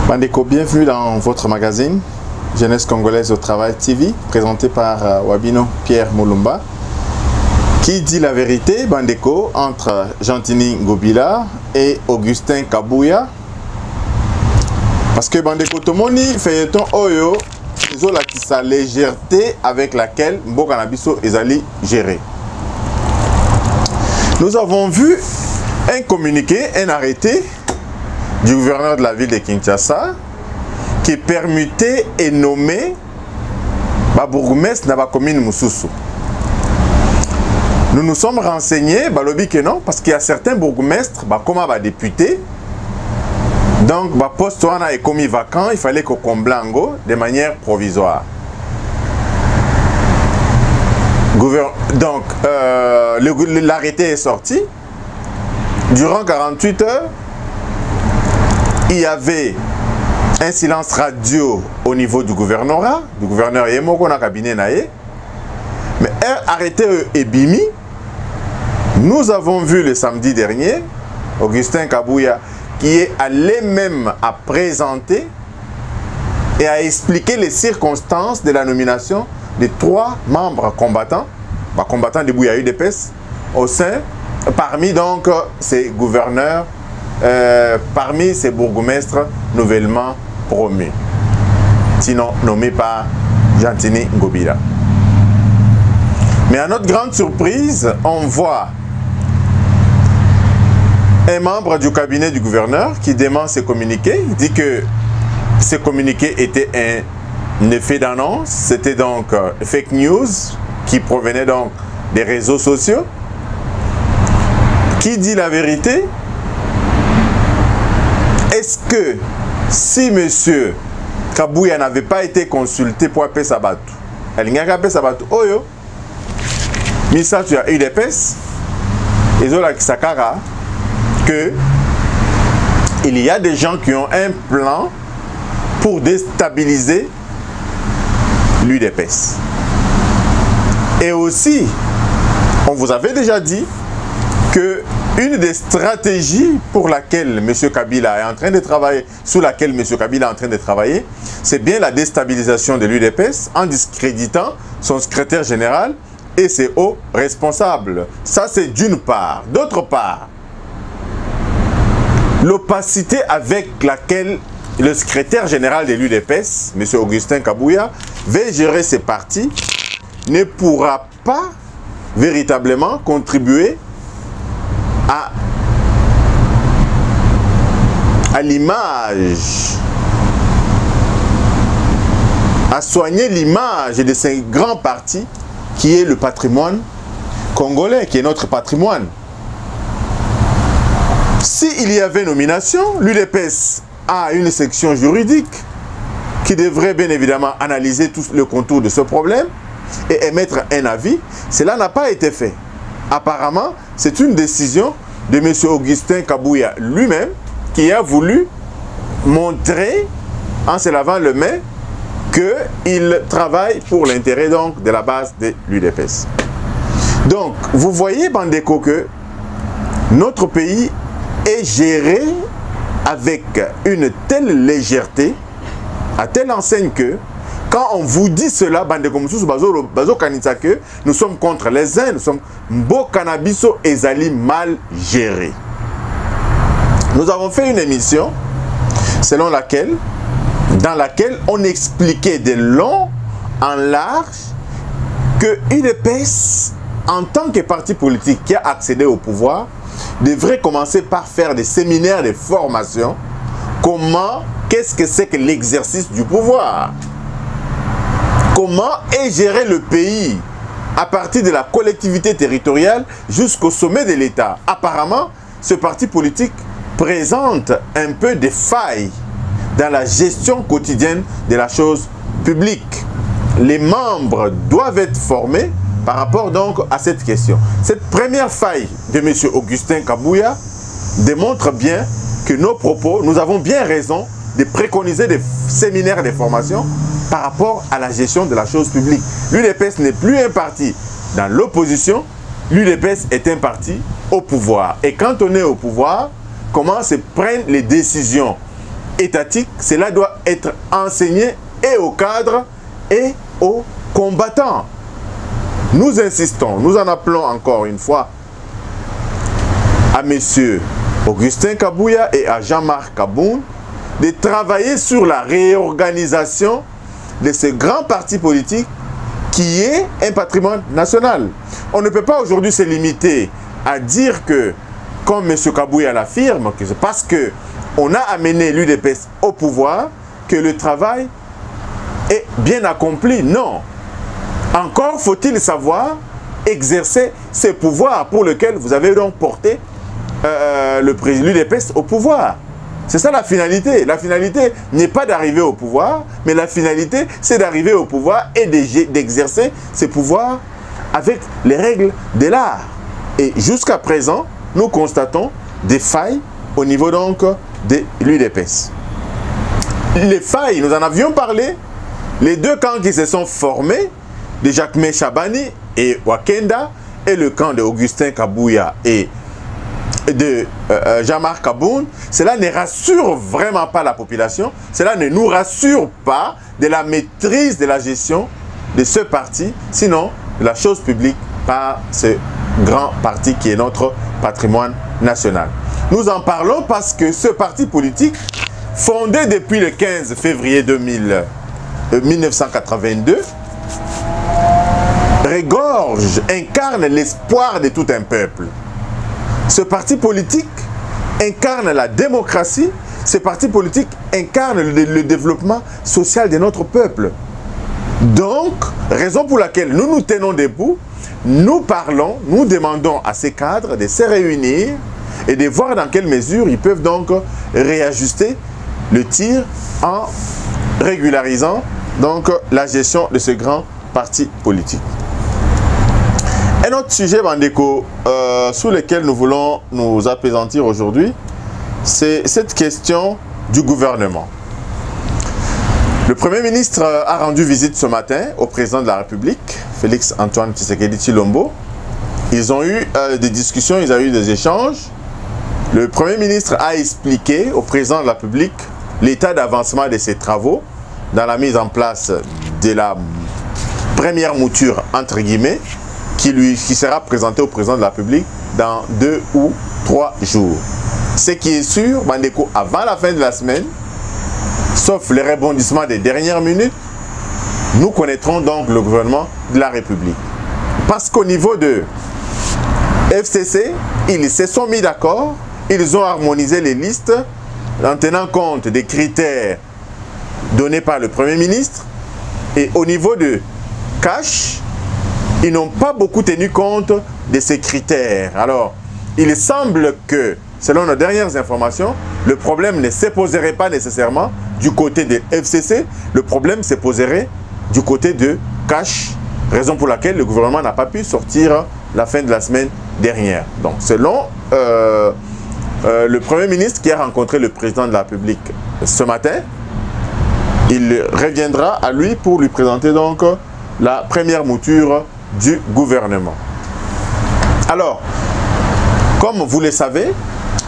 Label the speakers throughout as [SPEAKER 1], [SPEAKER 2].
[SPEAKER 1] Bandeko, bienvenue dans votre magazine Jeunesse Congolaise au Travail TV, présenté par Wabino Pierre Moulumba. Qui dit la vérité, Bandeko, entre Jantini Ngobila et Augustin Kabouya. Parce que Bandeko Tomoni fait un oyo, ils ont la légèreté avec laquelle Mboka Nabiso ezali géré. Nous avons vu un communiqué, un arrêté du gouverneur de la ville de Kinshasa qui permettait et nommait le bourgmestre de la commune Moussousou. Nous nous sommes renseignés, balobi que non, parce qu'il y a certains bourgmestres, comme les députés, donc le poste est commis vacant, il fallait qu'on comble de manière provisoire. Donc, l'arrêté est sorti. Durant 48 heures, il y avait un silence radio au niveau du gouvernorat, du gouverneur Yemoko na cabinet naé. Mais un arrêté est bimi. Nous avons vu le samedi dernier Augustin Kabouya qui est allé même à présenter et à expliquer les circonstances de la nomination des 3 membres combattants, combattants de Bouya UDPS, au sein, parmi donc ces gouverneurs, parmi ces bourgmestres nouvellement promus, sinon nommés par Jantini Ngobila. Mais à notre grande surprise, on voit un membre du cabinet du gouverneur qui demande ses communiqués. Il dit que ces communiqués étaient un effet d'annonce, c'était donc fake news qui provenait donc des réseaux sociaux. Qui dit la vérité? Est-ce que si M. Kabouya n'avait pas été consulté pour appeler Sabatou, elle n'y a qu'à appeler Sabatou, Oyo, Misa, tu as eu des pèses, et Zola Kisakara, que il y a des gens qui ont un plan pour déstabiliser l'UDPS. Et aussi, on vous avait déjà dit que une des stratégies pour laquelle M. Kabila est en train de travailler, sous laquelle M. Kabila est en train de travailler, c'est bien la déstabilisation de l'UDPS en discréditant son secrétaire général et ses hauts responsables. Ça, c'est d'une part. D'autre part, l'opacité avec laquelle le secrétaire général de l'UDPS, M. Augustin Kabouya, va gérer ses partis, ne pourra pas véritablement contribuer à l'image, à soigner l'image de ces grands partis qui est le patrimoine congolais, qui est notre patrimoine. S'il y avait nomination, l'UDPS a une section juridique qui devrait bien évidemment analyser tout le contour de ce problème et émettre un avis. Cela n'a pas été fait. Apparemment, c'est une décision de M. Augustin Kabouya lui-même qui a voulu montrer, en se lavant le main, qu'il travaille pour l'intérêt donc de la base de l'UDPS. Donc, vous voyez, Bandeko, que notre pays est géré avec une telle légèreté, à telle enseigne que, quand on vous dit cela, nous sommes contre les uns, nous sommes Mbokanabiso ezali mal géré. Nous avons fait une émission dans laquelle on expliquait de long en large que UDPS, en tant que parti politique qui a accédé au pouvoir, devrait commencer par faire des séminaires de formation. Qu'est-ce que c'est que l'exercice du pouvoir? Comment est géré le pays à partir de la collectivité territoriale jusqu'au sommet de l'État? Apparemment, ce parti politique présente un peu de failles dans la gestion quotidienne de la chose publique. Les membres doivent être formés par rapport donc à cette question. Cette première faille de M. Augustin Kabouya démontre bien que nos propos, nous avons bien raison de préconiser des séminaires de formation par rapport à la gestion de la chose publique. L'UDPS n'est plus un parti dans l'opposition, l'UDPS est un parti au pouvoir. Et quand on est au pouvoir, comment se prennent les décisions étatique, cela doit être enseigné et aux cadres et aux combattants. Nous insistons, nous en appelons encore une fois à M. Augustin Kabouya et à Jean-Marc Kaboun de travailler sur la réorganisation de ce grand parti politique qui est un patrimoine national. On ne peut pas aujourd'hui se limiter à dire que, comme M. Kabouya l'affirme, que c'est parce qu'on a amené l'UDPS au pouvoir que le travail est bien accompli. Non. Encore faut-il savoir exercer ces pouvoirs pour lesquels vous avez donc porté l'UDPS au pouvoir. C'est ça la finalité. La finalité n'est pas d'arriver au pouvoir, mais la finalité, c'est d'arriver au pouvoir et d'exercer ces pouvoirs avec les règles de l'art. Et jusqu'à présent, nous constatons des failles au niveau donc de l'UDPS. Les failles, nous en avions parlé, les deux camps qui se sont formés, de Jacquemain Chabani et Wakenda, et le camp de Augustin Kabouya et de Jean-Marc Kaboun, cela ne rassure vraiment pas la population, cela ne nous rassure pas de la maîtrise de la gestion de ce parti, sinon de la chose publique par ce grand parti qui est notre patrimoine national. Nous en parlons parce que ce parti politique, fondé depuis le 15 février 1982, regorge, incarne l'espoir de tout un peuple. Ce parti politique incarne la démocratie, ce parti politique incarne le développement social de notre peuple. Donc, raison pour laquelle nous nous tenons debout, nous parlons, nous demandons à ces cadres de se réunir et de voir dans quelle mesure ils peuvent donc réajuster le tir en régularisant donc la gestion de ce grand parti politique. Un autre sujet, Bandeko, sur lequel nous voulons nous apaisantir aujourd'hui, c'est cette question du gouvernement. Le Premier ministre a rendu visite ce matin au président de la République, Félix Antoine Tshisekedi Tshilombo. Ils ont eu des discussions, ils ont eu des échanges. Le Premier ministre a expliqué au président de la République l'état d'avancement de ses travaux dans la mise en place de la première mouture, entre guillemets, qui sera présentée au président de la République dans 2 ou 3 jours. Ce qui est sûr, Bandeko, avant la fin de la semaine, sauf les rebondissements des dernières minutes, nous connaîtrons donc le gouvernement de la République. Parce qu'au niveau de FCC, ils se sont mis d'accord, ils ont harmonisé les listes en tenant compte des critères donnés par le Premier ministre. Et au niveau de Cash, ils n'ont pas beaucoup tenu compte de ces critères. Alors, il semble que, selon nos dernières informations, le problème ne se poserait pas nécessairement du côté de FCC, le problème se poserait du côté de Cash, raison pour laquelle le gouvernement n'a pas pu sortir la fin de la semaine dernière. Donc, selon le Premier ministre qui a rencontré le président de la République ce matin, il reviendra à lui pour lui présenter donc la première mouture du gouvernement. Alors, comme vous le savez,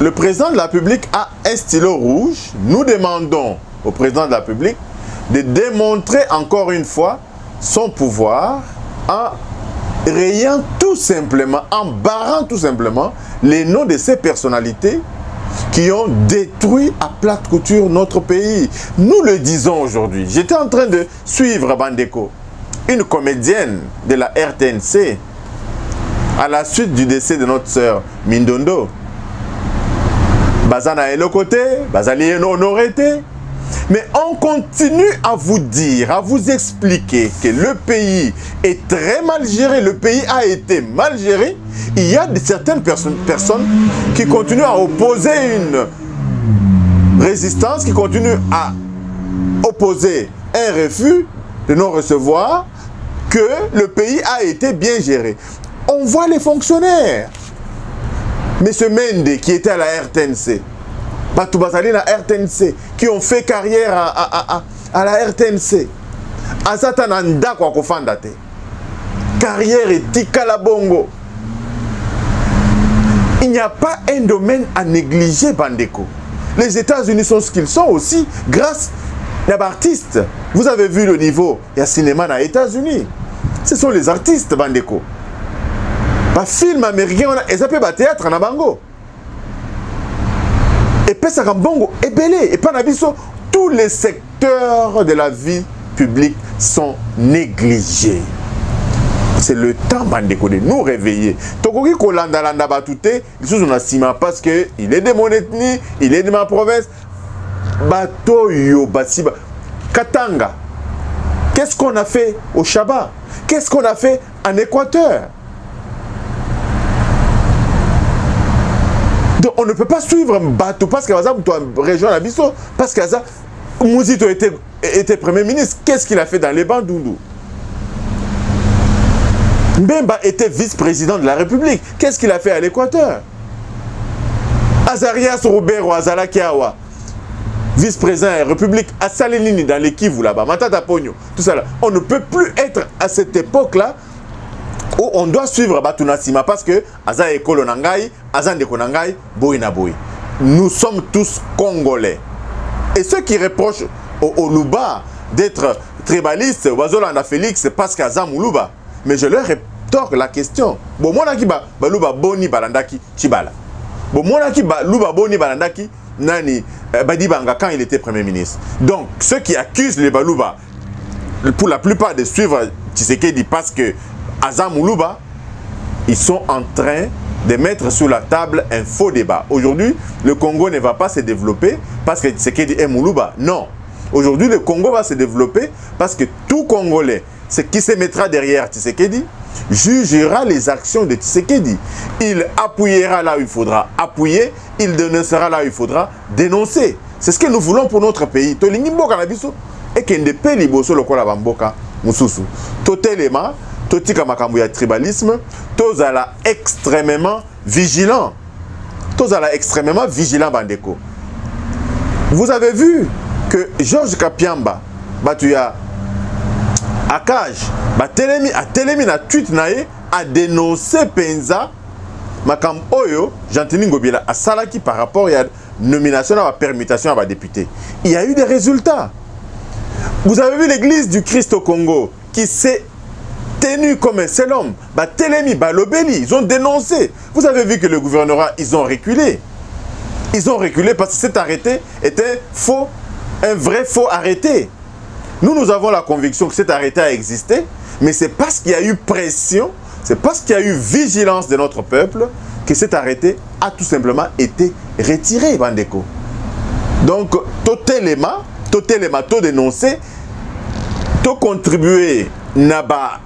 [SPEAKER 1] le président de la République a un stylo rouge. Nous demandons au président de la République de démontrer encore une fois son pouvoir en rayant tout simplement, en barrant tout simplement les noms de ces personnalités qui ont détruit à plate couture notre pays. Nous le disons aujourd'hui. J'étais en train de suivre Bandeko, une comédienne de la RTNC, à la suite du décès de notre sœur Mindondo. Bazana est le côté, Bazali est honoré. Mais on continue à vous dire, à vous expliquer que le pays est très mal géré, le pays a été mal géré. Il y a certaines personnes qui continuent à opposer une résistance, qui continuent à opposer un refus de non-recevoir, que le pays a été bien géré. On voit les fonctionnaires. Monsieur Mende, qui était à la RTNC, Batoubazali la RTNC, qui ont fait carrière à la RTNC. Azatananda kwa kofandate. Carrière et Tikala Bongo. Il n'y a pas un domaine à négliger, Bandeko. Les États-Unis sont ce qu'ils sont aussi grâce à l'artiste. Vous avez vu le niveau du cinéma aux États-Unis. Ce sont les artistes, bandeko. Les films américains, ils appellent le théâtre en bango. Et puis ça bongo est belé. Et pas tous les secteurs de la vie publique sont négligés. C'est le temps bandeko de nous réveiller. Tokoki kolanda landa batouté, les choses on a sima parce que il est de mon ethnie, il est de ma province. Bato yo basiba. Katanga. Qu'est-ce qu'on a fait au Chaba? Qu'est-ce qu'on a fait en Équateur? Donc on ne peut pas suivre un bateau parce que tu as région Abisso, parce que Mouzito était Premier ministre. Qu'est-ce qu'il a fait dans les Bandundu? Mbemba était vice-président de la République. Qu'est-ce qu'il a fait à l'Équateur? Azarias Robert Azala Kiawa, vice-président de la République, à Salenini dans les Kivu là-bas, Matata Pogno, tout ça là. On ne peut plus être à cette époque-là où on doit suivre Batunasima parce que Aza Ekolo Nangai, Aza Ndeko Nangai, Boina Boy. Nous sommes tous Congolais. Et ceux qui reprochent au Luba d'être tribaliste, Wazolanda Félix, c'est parce qu'Aza Moulouba. Mais je leur rétorque la question. Bon, mon aki ba Luba Boni Balandaki Chibala. Bon, mon aki ba Luba Boni Balandaki Nani Badibanga quand il était Premier ministre. Donc, ceux qui accusent les Baluba, pour la plupart de suivre Tshisekedi parce que Azam Moulouba, ils sont en train de mettre sur la table un faux débat. Aujourd'hui, le Congo ne va pas se développer parce que Tshisekedi est Moulouba. Non. Aujourd'hui, le Congo va se développer parce que tout Congolais, ce qui se mettra derrière Tshisekedi, jugera les actions de Tshisekedi. Il appuiera là où il faudra appuyer, il dénoncera là où il faudra dénoncer. C'est ce que nous voulons pour notre pays. Tolingi mboka na biso et que ne pe liboso lokola bamboka mususu. Totelema, totika makambo ya tribalisme, tozala extrêmement vigilant. Tozala extrêmement vigilant bandeko. Vous avez vu que Georges Kapiamba, batuya Akaj, a télémi na tweet nae a dénoncé Penza Makam Oyo, Jantini Ngobila, a salaki par rapport à la nomination à la permutation à la députée. Il y a eu des résultats. Vous avez vu l'église du Christ au Congo qui s'est tenue comme un seul homme. Télémi, Lobeli, ils ont dénoncé. Vous avez vu que le gouvernorat, ils ont reculé. Ils ont reculé parce que cet arrêté était faux, un vrai faux arrêté. Nous avons la conviction que cet arrêté a existé, mais c'est parce qu'il y a eu pression, c'est parce qu'il y a eu vigilance de notre peuple que cet arrêté a tout simplement été retiré, bandeko. Donc, totalement, tout dénoncer, tout contribuer, naba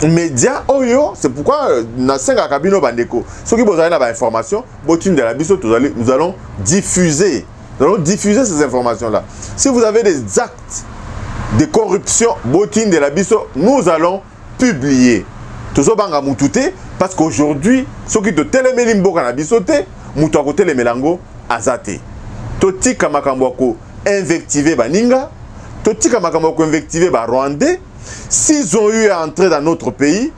[SPEAKER 1] média oyo, c'est pourquoi na senga kabino bandeko. Ceux qui vous avez l'information, botine de la biso, nous allons diffuser ces informations-là. Si vous avez des actes de corruption, botine de la biso, nous allons publier. Toujours banga mutute, parce qu'aujourd'hui, ceux qui te télémélim boka na bisote, muto côté les mélango azate. Toti kamakamboko invectivé baninga, toti kamakamboko invectivé ba rwandais, s'ils ont eu à entrer dans notre pays,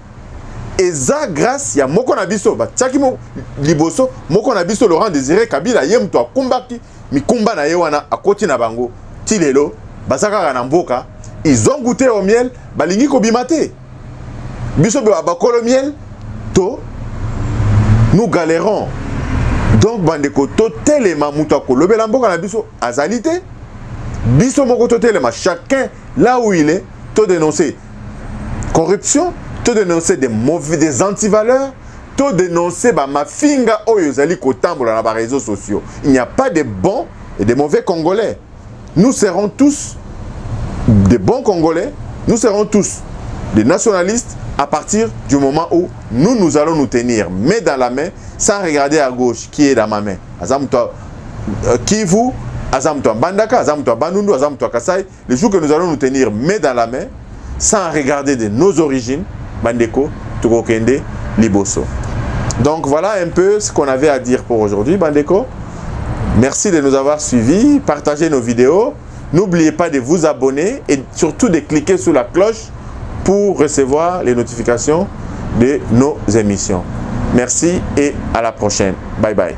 [SPEAKER 1] et ça grâce à moko na biso, ba tchaki mo liboso, moko na biso Laurent Désiré Kabila yem to akumbaki, mi kumba na yewana akoti na bango, tilelo. Basaka na mboka, ils ont goûté au miel, balingi ko bimate. Biso be bakolo miel, to nous galérons. Donc bandeko to telema muta ko lobela mboka na biso azalité. Biso moko to telema chacun là où il est, to dénoncer corruption, to dénoncer des antivaleurs, to dénoncer ba mafinga oyo zali ko tambola na ba réseaux sociaux. Il n'y a pas de bons et de mauvais Congolais. Nous serons tous des bons Congolais, nous serons tous des nationalistes à partir du moment où nous allons nous tenir main dans la main sans regarder à gauche qui est dans ma main. Azamto Kivu, Azamto Bandaka, Azamto Bandundu, Azamto Kasai. Le jour que nous allons nous tenir main dans la main sans regarder de nos origines, Bandeko, Tukokende, Liboso. Donc voilà un peu ce qu'on avait à dire pour aujourd'hui, Bandeko. Merci de nous avoir suivis, partagez nos vidéos. N'oubliez pas de vous abonner et surtout de cliquer sur la cloche pour recevoir les notifications de nos émissions. Merci et à la prochaine. Bye bye.